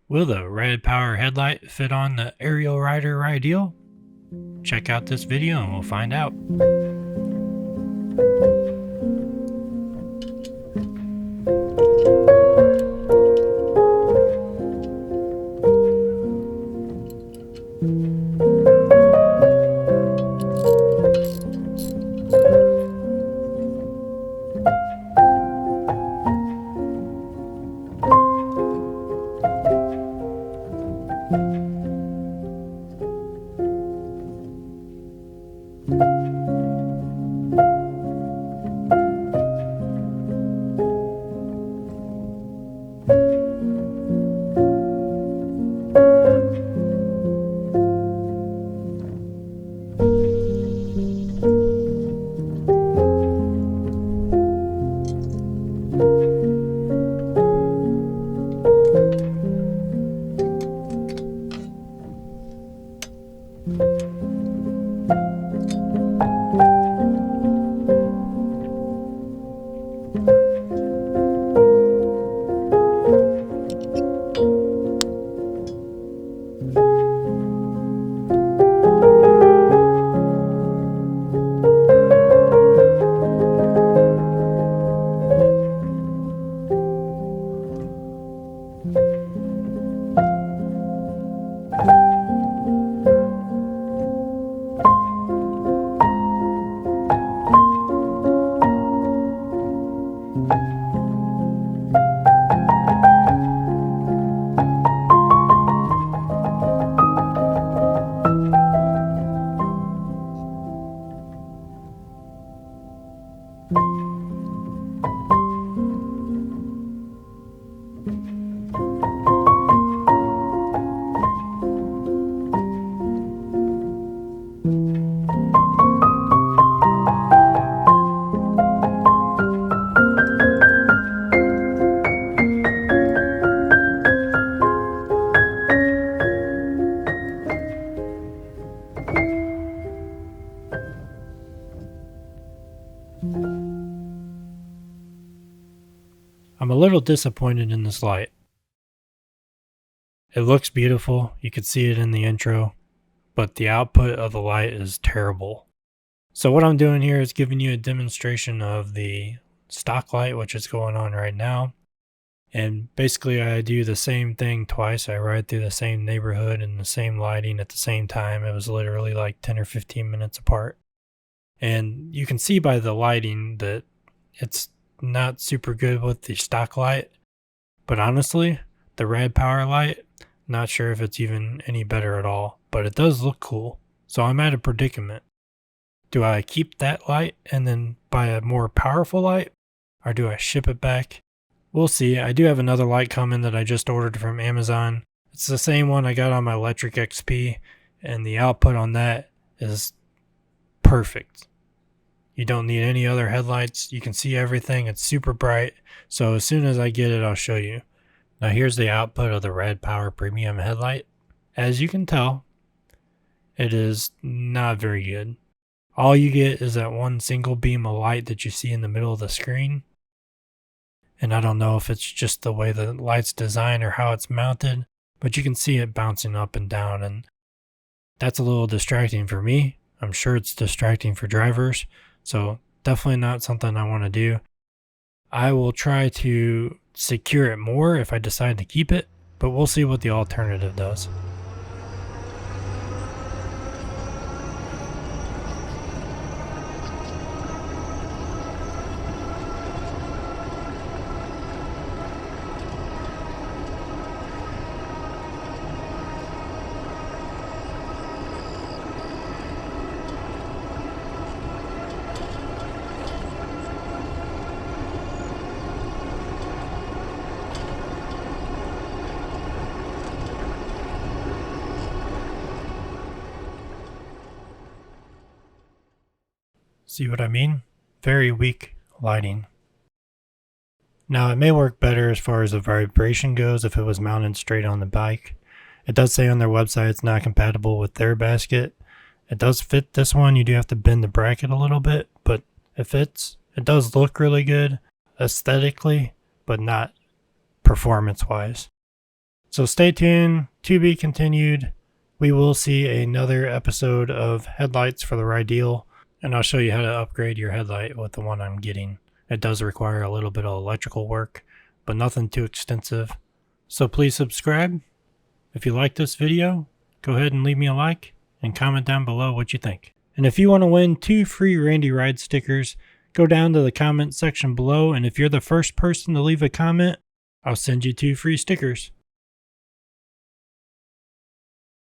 Will the RAD power headlight fit on the Ariel Rider Rideal? Check out this video and we'll find out. I'm a little disappointed in this light. It looks beautiful, you could see it in the intro, but the output of the light is terrible. So what I'm doing here is giving you a demonstration of the stock light, which is going on right now. And basically I do the same thing twice. I ride through the same neighborhood and the same lighting at the same time. It was literally like 10 or 15 minutes apart. And you can see by the lighting that it's not super good with the stock light, but honestly, the RAD power light, not sure if it's even any better at all, but it does look cool. So I'm at a predicament. Do I keep that light and then buy a more powerful light, or do I ship it back? We'll see. I do have another light coming that I just ordered from Amazon. It's the same one I got on my electric XP, and the output on that is perfect. You don't need any other headlights. You can see everything. It's super bright. So as soon as I get it, I'll show you. Now here's the output of the RAD Power Premium headlight. As you can tell, it is not very good. All you get is that one single beam of light that you see in the middle of the screen. And I don't know if it's just the way the light's designed or how it's mounted, but you can see it bouncing up and down, and that's a little distracting for me. I'm sure it's distracting for drivers. So definitely not something I want to do. I will try to secure it more if I decide to keep it, but we'll see what the alternative does. See what I mean? Very weak lighting. Now it may work better as far as the vibration goes if it was mounted straight on the bike. It does say on their website it's not compatible with their basket. It does fit this one. You do have to bend the bracket a little bit, but it fits. It does look really good aesthetically, but not performance wise. So stay tuned, to be continued. We will see another episode of headlights for the Rideal, and I'll show you how to upgrade your headlight with the one I'm getting. It does require a little bit of electrical work, but nothing too extensive. So please subscribe. If you like this video, go ahead and leave me a like and comment down below what you think. And if you want to win 2 free Randy Ride stickers, go down to the comment section below, and if you're the first person to leave a comment, I'll send you 2 free stickers.